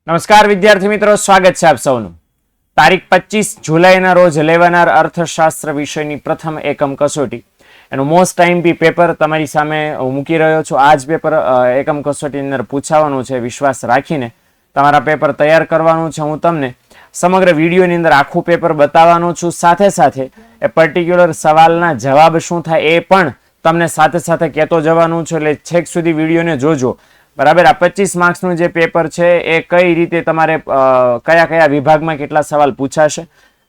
નમસ્કાર વિદ્યાર્થી મિત્રો, સ્વાગત છે આપ સૌનું. તારીખ 25 જુલાઈના રોજ લેવાનાર અર્થશાસ્ત્ર વિષયની પ્રથમ એકમ કસોટી એનું મોસ્ટ ટાઈમપી પેપર તમારી સામે હું મૂકી રહ્યો છું. આ જ પેપર એકમ કસોટીની અંદર પૂછાવાનું છે. વિશ્વાસ રાખીને તમારા પેપર તૈયાર કરવાનું છે. હું તમને સમગ્ર વિડીયોની અંદર આખું પેપર બતાવવાનું છું. સાથે સાથે એ પર્ટિક્યુલર સવાલના જવાબ શું થાય એ પણ તમને સાથે સાથે કહેતો જવાનું છું. એટલે છેક સુધી વિડીયોને જોજો. બરાબર. આ 25 માર્ક્સનું જે પેપર છે એ કઈ રીતે તમારે કયા કયા વિભાગમાં કેટલા સવાલ પૂછાશે,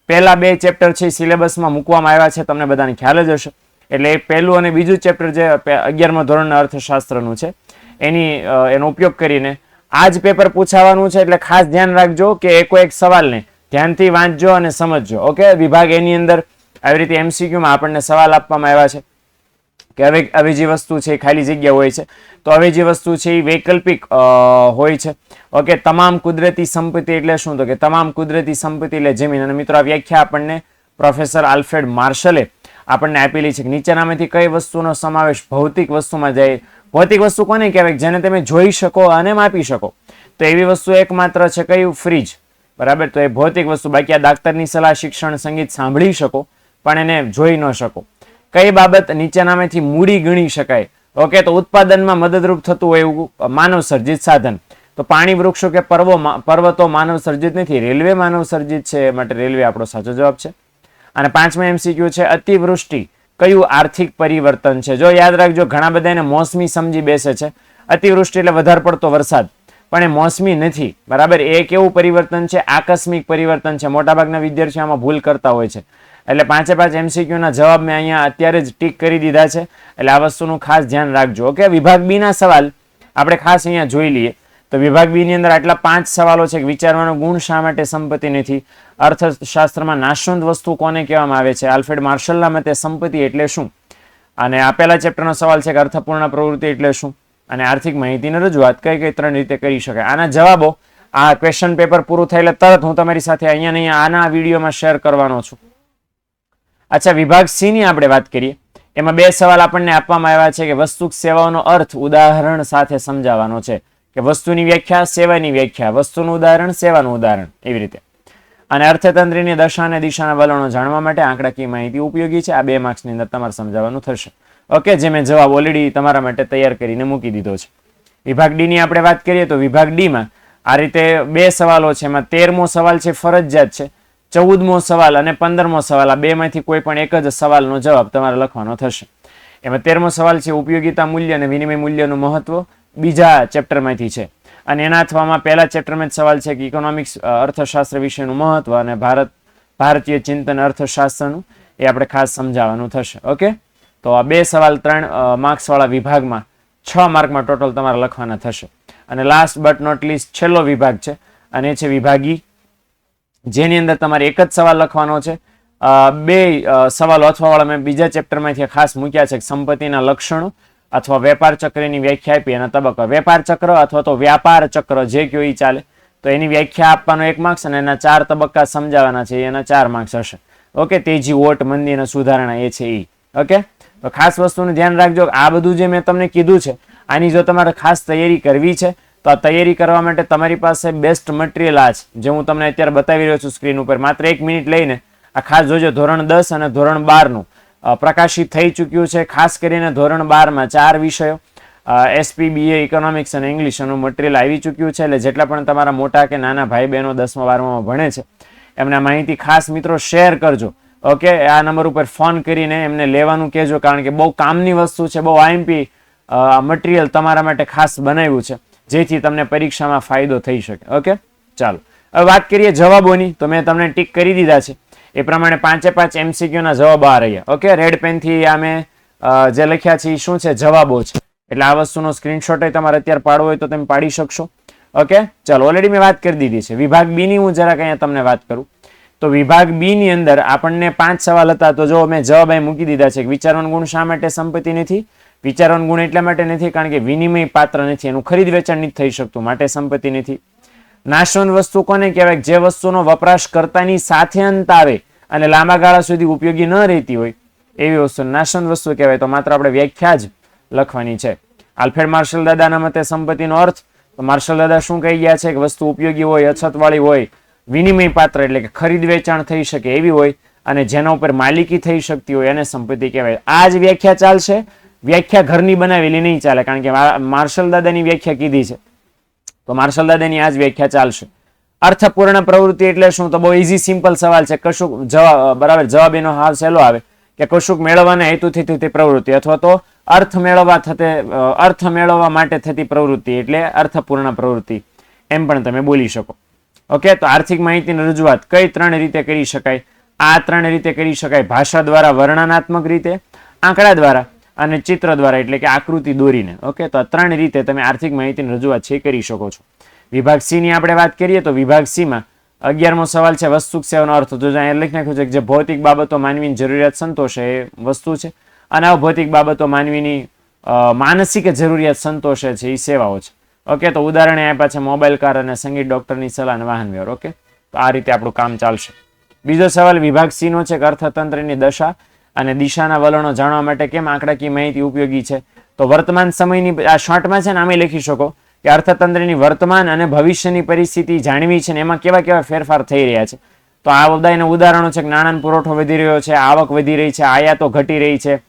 પહેલા બે ચેપ્ટર છે સિલેબસમાં મૂકવામાં આવ્યા છે, તમને બધાને ખ્યાલ જ હશે. એટલે એક પહેલું અને બીજું ચેપ્ટર જે 11મા ધોરણના અર્થશાસ્ત્રનું છે એનો ઉપયોગ કરીને આ જ પેપર પૂછાવાનું છે. એટલે ખાસ ધ્યાન રાખજો કે એકો એક સવાલને ધ્યાનથી વાંચજો અને સમજજો. ઓકે. વિભાગ એની અંદર આવી રીતે MCQમાં આપણને સવાલ આપવામાં આવ્યા છે કે હવે જે વસ્તુ છે ખાલી જગ્યા હોય છે, તો હવે જે વસ્તુ છે એ વૈકલ્પિક હોય છે. ઓકે. તમામ કુદરતી સંપત્તિ એટલે શું? તો કે તમામ કુદરતી સંપત્તિ એટલે જમીન. અને મિત્રો, આ વ્યાખ્યા આપણને પ્રોફેસર આલ્ફ્રેડ માર્શલે આપણને આપેલી છે કે નીચેનામાંથી કઈ વસ્તુનો સમાવેશ ભૌતિક વસ્તુમાં જાય. ભૌતિક વસ્તુ કોને કહેવાય? જેને તમે જોઈ શકો અને માપી શકો. તો એવી વસ્તુ એકમાત્ર છે કયું? ફ્રીજ. બરાબર. તો એ ભૌતિક વસ્તુ. બાકી આ દાક્તરની સલાહ, શિક્ષણ, સંગીત સાંભળી શકો પણ એને જોઈ ન શકો. કઈ બાબત નીચેનામાંથી મૂડી ગણી શકાય? ઓકે. તો ઉત્પાદનમાં મદદરૂપ થતું હોય એવું માનવ સર્જિત સાધન. તો પાણી, વૃક્ષો કે પર્વતો માનવ સર્જિત નથી, રેલવે માનવ સર્જિત છે. માટે રેલવે આપણો સાચો જવાબ છે. અને 5મા MCQ છે અતિવૃષ્ટિ કયું આર્થિક પરિવર્તન છે? જો યાદ રાખજો, ઘણા બધા એને મોસમી સમજી બેસે છે. અતિવૃષ્ટિ એટલે વધારે પડતો વરસાદ, પણ એ મોસમી નથી. બરાબર. એ કેવું પરિવર્તન છે? આકસ્મિક પરિવર્તન છે. મોટાભાગના વિદ્યાર્થીઓ આમાં ભૂલ કરતા હોય છે. એટલે 5 MCQ ના જવાબ મેં અહીંયા અત્યારે જ ટીક કરી દીધા છે. એટલે આ વસ્તુનું ખાસ ધ્યાન રાખજો. ઓકે. વિભાગ બી ના સવાલ આપણે ખાસ અહીંયા જોઈ લઈએ. તો વિભાગ બી ની અંદર આટલા 5 સવાલો છે. વિચારવાનો ગુણ શા માટે સંપત્તિ નથી? અર્થશાસ્ત્રમાં નાશવંત વસ્તુ કોને કહેવામાં આવે છે? આલ્ફ્રેડ માર્શલના મતે સંપત્તિ એટલે શું? અને આપેલા ચેપ્ટરનો સવાલ છે કે અર્થપૂર્ણ પ્રવૃત્તિ એટલે શું? અને આર્થિક માહિતીની રજૂઆત કઈ કઈ 3 રીતે કરી શકાય? આના જવાબો આ ક્વેશ્ચન પેપર પૂરું થાય એટલે તરત હું તમારી સાથે અહીંયા આના વિડીયોમાં શેર કરવાનો છું. અચ્છા, વિભાગ સી ની આપણે વાત કરીએ. એમાં 2 સવાલ આપણને આપવામાં આવ્યા છે કે વસ્તુ સેવાઓનો અર્થ ઉદાહરણ સાથે સમજાવવાનો છે. કે વસ્તુની વ્યાખ્યા, સેવાની વ્યાખ્યા, વસ્તુનું ઉદાહરણ, સેવાનું ઉદાહરણ, એવી રીતે. અને અર્થતંત્રની દશા અને દિશાના વલણો જાણવા માટે આંકડાકીય માહિતી ઉપયોગી છે. આ 2 માર્ક્સની અંદર તમારે સમજાવવાનું થશે. ઓકે. જે મેં જવાબ ઓલરેડી તમારા માટે તૈયાર કરીને મૂકી દીધો છે. વિભાગ ડી ની આપણે વાત કરીએ તો વિભાગ ડી માં આ રીતે 2 સવાલો છે. એમાં 13મો સવાલ છે ફરજિયાત છે. 14મો સવાલ અને 15મો સવાલ, આ 2 માંથી કોઈ પણ એક જ સવાલનો જવાબ તમારે લખવાનો થશે. એમાં 13મો સવાલ છે ભારતીય મૂલ્ય અને વિનિમય મૂલ્યનું મહત્વ, બીજા ચેપ્ટરમાંથી છે. અને એના અથવામાં પહેલા ચેપ્ટરમાં જ સવાલ છે કે ઇકોનોમિક્સ અર્થશાસ્ત્ર વિશેનું મહત્વ અને ભારતીય ચિંતન અર્થશાસ્ત્રનું એ આપણે ખાસ સમજાવવાનું થશે. ઓકે. તો આ 2 સવાલ 3 માર્ક્સ વાળા વિભાગમાં 6 માર્કમાં ટોટલ તમારે લખવાના થશે. અને લાસ્ટ બટ નોટ લીસ્ટ છેલ્લો વિભાગ છે અને એ છે વિભાગી, જેની અંદર તમારે એક જ સવાલ લખવાનો છે. 2 સવાલો અથવા વાળા મેં બીજા ચેપ્ટરમાંથી ખાસ મૂક્યા છે. સંપત્તિના લક્ષણો અથવા વેપાર ચક્રની વ્યાખ્યા આપી એના તબક્કા. વેપાર ચક્ર અથવા તો વ્યાપાર ચક્ર જે કયો એ ચાલે. તો એની વ્યાખ્યા આપવાનો 1 માર્ક્સ અને એના 4 તબક્કા સમજાવવાના છે, એના 4 માર્ક્સ હશે. ઓકે. તેજી, ઓટ, મંદી અને સુધારણા એ છે એ. ઓકે. તો ખાસ વસ્તુનું ધ્યાન રાખજો. આ બધું જે મેં તમને કીધું છે આની જો તમારે ખાસ તૈયારી કરવી છે તો આ તૈયારી કરવા માટે તમારી પાસે બેસ્ટ મટીરિયલ આ છે, જે હું તમને અત્યારે બતાવી રહ્યો છું સ્ક્રીન ઉપર. માત્ર 1 મિનિટ લઈને આ ખાસ જોજો. ધોરણ 10 અને ધોરણ 12નું પ્રકાશિત થઈ ચૂક્યું છે. ખાસ કરીને ધોરણ 12માં 4 વિષયો SP, BA, ઇકોનોમિક્સ અને ઇંગ્લિશનું મટીરિયલ આવી ચૂક્યું છે. એટલે જેટલા પણ તમારા મોટા કે નાના ભાઈ બહેનો 10મા 12મામાં ભણે છે એમને માહિતી ખાસ મિત્રો શેર કરજો. ઓકે. આ નંબર ઉપર ફોન કરીને એમને લેવાનું કહેજો, કારણ કે બહુ કામની વસ્તુ છે. બહુ IMP મટીરિયલ તમારા માટે ખાસ બનાવ્યું છે, જેથી તમને પરીક્ષામાં ફાયદો થઈ શકે. ઓકે. ચાલો હવે વાત કરીએ જવાબોની. તો મેં તમને ટીક કરી દીધા છે એ પ્રમાણે 5 MCQ ના જવાબ આ રહ્યા. ઓકે. રેડ પેન થી આ મેં જે લખ્યા છે એ શું છે? જવાબો છે. એટલે આ વસ્તુનો સ્ક્રીનશોટ તમારે અત્યારે પાડવો હોય તો તમે પાડી શકશો. ઓકે. ચાલો, ઓલરેડી મેં વાત કરી દીધી છે. વિભાગ બી ની હું જરાક અહીંયા તમને વાત કરું તો વિભાગ બી ની અંદર આપણને 5 સવાલ હતા. તો જો મેં જવાબ અહીં મૂકી દીધા છે. વિચારવાનો ગુણ શા માટે સંપત્તિ નથી? વિચારવાનો ગુણ એટલા માટે નથી કારણ કે વિનિમય પાત્ર નથી, એનું ખરીદ વેચાણ નથી થઈ શકતું, માટે સંપત્તિ નથી. નાશવંત વસ્તુ કોને કહેવાય? જે વસ્તુનો વપરાશ કર્તાની સાથે અંત આવે અને લાંબા ગાળા સુધી ઉપયોગી ન રહેતી હોય એવી વસ્તુ નાશવંત વસ્તુ કહેવાય. તો માત્ર આપણે વ્યાખ્યા જ લખવાની છે. આલ્ફ્રેડ માર્શલ દાદાના મતે સંપત્તિનો અર્થ તો માર્શલ દાદા શું કહી ગયા છે કે વસ્તુ ઉપયોગી હોય, અછતવાળી હોય, વિનિમય પાત્ર એટલે કે ખરીદ વેચાણ થઈ શકે એવી હોય અને જેના ઉપર માલિકી થઈ શકતી હોય એને સંપત્તિ કહેવાય. આ જ વ્યાખ્યા ચાલશે, વ્યાખ્યા ઘરની બનાવેલી નહીં ચાલે, કારણ કે માર્શલ દાદાની વ્યાખ્યા કીધી છે તો માર્શલ દાદાની આ જ વ્યાખ્યા ચાલશે. અર્થપૂર્ણ પ્રવૃત્તિ એટલે શું? તો બહુ ઇઝી સિમ્પલ સવાલ છે. કશુંક બરાબર જવાબ એનો હાવ સહેલો આવે કે કશુંક મેળવવાના હેતુથી થતી પ્રવૃત્તિ અથવા તો અર્થ મેળવવા માટે થતી પ્રવૃત્તિ એટલે અર્થપૂર્ણ પ્રવૃત્તિ એમ પણ તમે બોલી શકો. ઓકે, તો આર્થિક માહિતીની રજૂઆત કઈ 3 રીતે કરી શકાય? આ 3 રીતે કરી શકાય: ભાષા દ્વારા, વર્ણનાત્મક રીતે, આંકડા દ્વારા અને ચિત્ર દ્વારા એટલે કે આકૃતિ દોરીને. ઓકે, તો આ 3 રીતે તમે આર્થિક માહિતીની રજૂઆત છે કરી શકો છો. વિભાગ સી ની આપણે વાત કરીએ તો વિભાગ સી માં 11મો સવાલ છે વસ્તુ સેવાનો અર્થ. તો અહીંયા લખી નાખ્યું છે કે જે ભૌતિક બાબતો માનવીની જરૂરિયાત સંતોષે એ વસ્તુ છે અને અભૌતિક બાબતો માનવીની માનસિક જરૂરિયાત સંતોષે છે એ સેવાઓ છે. ઓકે, તો ઉદાહરણ આપ્યા છે મોબાઈલ, કાર અને સંગીત, ડોક્ટરની સલાહ અને વાહન વ્યવહાર. ઓકે, તો આ રીતે આપણું કામ ચાલશે. બીજો સવાલ વિભાગ સી નો છે કે અર્થતંત્રની દશા અને દિશાના વલણો જાણવા માટે કેમ આંકડાકીય માહિતી ઉપયોગી છે? તો વર્તમાન સમયની આ શોર્ટમાં છે ને આમે લખી શકો કે અર્થતંત્રની વર્તમાન અને ભવિષ્યની પરિસ્થિતિ જાણવી છે ને એમાં કેવા કેવા ફેરફાર થઈ રહ્યા છે. તો આ બધાના ઉદાહરણો છે કે નાણાંનો પુરવઠો વધી રહ્યો છે, આવક વધી રહી છે, આયાતો ઘટી રહી છે.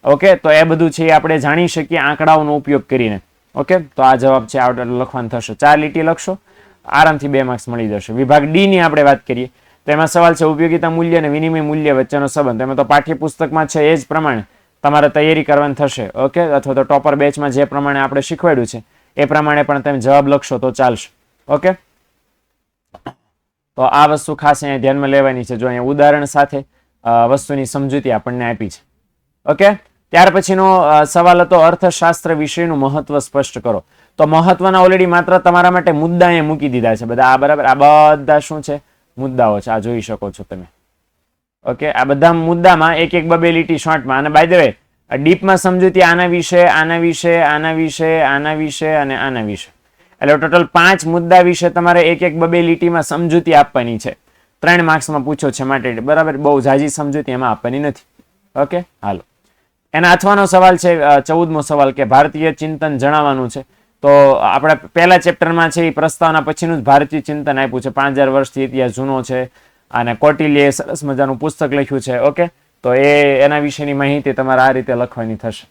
ઓકે, તો એ બધું છે એ આપણે જાણી શકીએ આંકડાઓનો ઉપયોગ કરીને. ઓકે, તો આ જવાબ છે લખવાનું થશે. 4 લીટી લખશો, આરામથી 2 માર્ક્સ મળી જશે. વિભાગ ડી ની આપણે વાત કરીએ તો એમાં સવાલ છે ઉપયોગિતા મૂલ્ય અને વિનિમય મૂલ્ય વચ્ચેનો સંબંધ. એમાં તો પાઠ્યપુસ્તકમાં છે એ જ પ્રમાણે તમારે તૈયારી કરવાની થશે. ઓકે, અથવા તો ટોપર બેચમાં જે પ્રમાણે આપણે શીખવાડ્યું છે એ પ્રમાણે પણ તમે જવાબ લખશો તો ચાલશે. ઓકે, તો આ વસ્તુ ખાસ અહીંયા ધ્યાનમાં લેવાની છે. જો અહીંયા ઉદાહરણ સાથે વસ્તુની સમજૂતી આપણને આપી છે. ઓકે, ત્યાર પછીનો સવાલ હતો અર્થશાસ્ત્ર વિષયનું મહત્વ સ્પષ્ટ કરો. તો મહત્વના ઓલરેડી માત્ર તમારા માટે મુદ્દા અહીંયા મૂકી દીધા છે બધા. આ બરાબર, આ બધા શું છે? મુદ્દાઓ છે. આ જોઈ શકો છો તમે. ઓકે, આ બધા મુદ્દામાં એક 2 લીટી શોર્ટમાં. અને બાય ધ વે ડીપમાં સમજૂતી આના વિશે, આના વિશે, આના વિશે, આના વિશે અને આના વિશે, એટલે ટોટલ 5 મુદ્દા વિશે તમારે એક 2 લીટીમાં સમજૂતી આપવાની છે. 3 માર્ક્સમાં પૂછો છે માટે બરાબર, બહુ ઝાઝી સમજૂતી એમાં આપવાની નથી. ઓકે, હાલો. એના અથવાનો સવાલ છે 14મો સવાલ કે ભારતીય ચિંતન જણાવવાનું છે. તો આપણે પહેલા ચેપ્ટરમાં છે એ પ્રસ્તાવના પછીનું જ ભારતીય ચિંતન આપ્યું છે. 5000 વર્ષથી ઇતિહાસ જૂનો છે અને કૌટિલ્યએ સરસ મજાનું પુસ્તક લખ્યું છે. ઓકે, તો એના વિશેની માહિતી તમારે આ રીતે લખવાની થશે.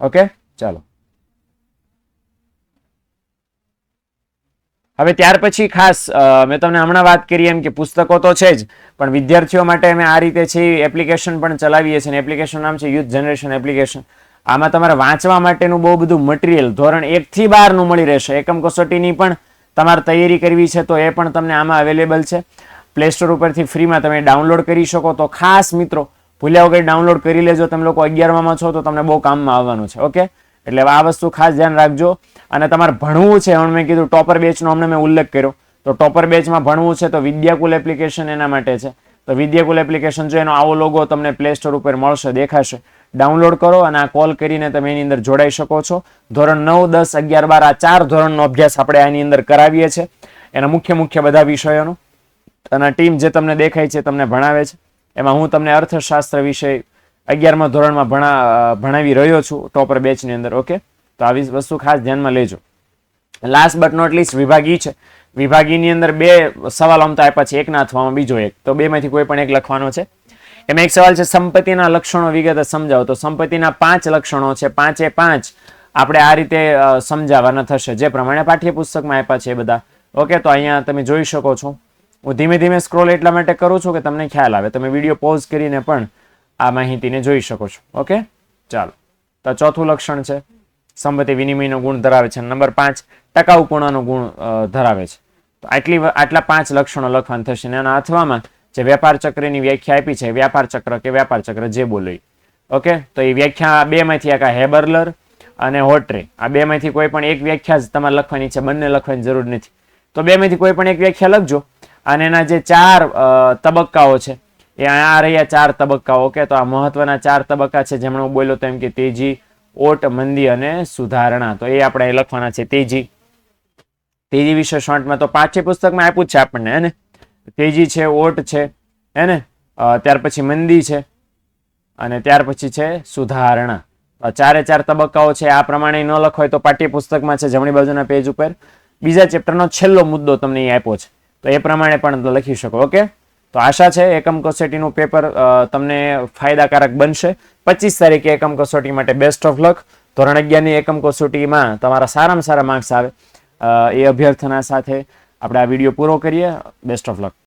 ઓકે, ચાલો. હવે ત્યાર પછી ખાસ મેં તમને હમણાં વાત કરી એમ કે પુસ્તકો તો છે જ, પણ વિદ્યાર્થીઓ માટે અમે આ રીતે છે એપ્લિકેશન પણ ચલાવીએ છીએ. એપ્લિકેશન નામ છે યુથ જનરેશન એપ્લિકેશન. આમાં તમારે વાંચવા માટેનું બહુ બધું મટીરિયલ ધોરણ 1 થી 12 નું મળી રહેશે. એકમ કસોટીની પણ તમારે તૈયારી કરવી છે તો એ પણ તમને આમાં અવેલેબલ છે. પ્લે સ્ટોર ઉપરથી ફ્રીમાં તમે ડાઉનલોડ કરી શકો. તો ખાસ મિત્રો ભૂલ્યા વગર ડાઉનલોડ કરી લેજો. તમે લોકો 11માં છો તો તમને બહુ કામમાં આવવાનું છે. ઓકે, એટલે આ વસ્તુ ખાસ ધ્યાન રાખજો. અને તમારે ભણવું છે, હમણાં મેં કીધું ટોપર બેચનો હમણાં મેં ઉલ્લેખ કર્યો, તો ટોપર બેચમાં ભણવું છે તો વિદ્યાકુલ એપ્લિકેશન એના માટે છે. તો વિદ્યાકુલ એપ્લિકેશન જો એનો આવો લોગો તમને પ્લે સ્ટોર ઉપર મળશે, દેખાશે, ડાઉનલોડ કરો અને આ કોલ કરીને તમે એની અંદર જોડાઈ શકો છો. ધોરણ 9, 10, 11, 12 આ 4 ધોરણનો અભ્યાસ આપણે આની અંદર કરાવીએ છીએ. એના મુખ્ય બધા વિષયોનો અને ટીમ જે તમને દેખાય છે તમને ભણાવે છે. એમાં હું તમને અર્થશાસ્ત્ર વિષય 11મા ધોરણમાં ભણાવી રહ્યો છું ટોપર બેચની અંદર. ઓકે, તો આવી વસ્તુ ખાસ ધ્યાનમાં લેજો. લાસ્ટ બટ નોટ લીસ્ટ વિભાગ ઈ છે. વિભાગ ઈ ની અંદર 2 સવાલ આમ તો આપ્યા છે, એકના અથવામાં બીજો એક, તો 2 માંથી કોઈ પણ એક લખવાનો છે. એમાં એક સવાલ છે સંપત્તિના લક્ષણો વિગતે સમજાવો. તો સંપત્તિના 5 લક્ષણો છે, 5 આપણે આ રીતે સમજાવવાના થશે જે પ્રમાણે પાઠ્યપુસ્તકમાં આપ્યા છે એ બધા. ઓકે, તો અહીંયા તમે જોઈ શકો છો. હું ધીમે ધીમે સ્ક્રોલ એટલા માટે કરું છું કે તમને ખ્યાલ આવે. તમે વિડીયો પોઝ કરીને પણ આ માહિતીને જોઈ શકો છો. ઓકે, ચાલો. તો ચોથું લક્ષણ છે સંપત્તિ વિનિમયનો ગુણ ધરાવે છે. નંબર 5 ટકાઉપણાનો ગુણ ધરાવે છે. તો આટલા 5 લક્ષણો લખવાનું થશે. એના અથવામાં જે વ્યાપાર ચક્રની વ્યાખ્યા આપી છે, વ્યાપાર ચક્ર કે વ્યાપાર ચક્ર જે બોલો. ઓકે, તો એ વ્યાખ્યા 2 માંથી એક હેબરલર અને હોટ્રે, આ 2 માંથી કોઈ પણ એક વ્યાખ્યા જ તમારે લખવાની છે, બંને લખવાની જરૂર નથી. તો 2 માંથી કોઈ પણ એક વ્યાખ્યા લખજો. અને એના જે 4 તબક્કાઓ છે એ આ રહ્યા 4 તબક્કાઓ. ઓકે, તો આ મહત્વના 4 તબક્કા છે જેમણે હું બોલ્યો તેમ કે તેજી, ઓટ, મંદી અને સુધારણા. તો એ આપણે લખવાના છે. તેજી વિશે શોર્ટમાં તો પાઠ્યપુસ્તકમાં આપ્યું જ છે આપણને, હે ને. તેજી છે, ઓટ છે, હે ને, ત્યાર પછી મંદી છે અને ત્યાર પછી છે સુધારણા. ચારે ચાર તબક્કાઓ છે આ પ્રમાણે ન લખવાય તો પાઠ્યપુસ્તકમાં છે જમણી બાજુના પેજ ઉપર બીજા ચેપ્ટરનો છેલ્લો મુદ્દો તમને અહીં આપ્યો છે, તો એ પ્રમાણે પણ લખી શકો. ઓકે, તો આશા છે એકમ કસોટીનું પેપર તમને ફાયદાકારક બનશે. 25 તારીખે એકમ કસોટી માટે બેસ્ટ ઓફ લક. ધોરણ 11ની એકમ કસોટીમાં તમારા સારામાં સારા માર્ક્સ આવે એ અભ્યર્થના સાથે આપણે આ વિડીયો પૂરો કરીએ. Best of luck.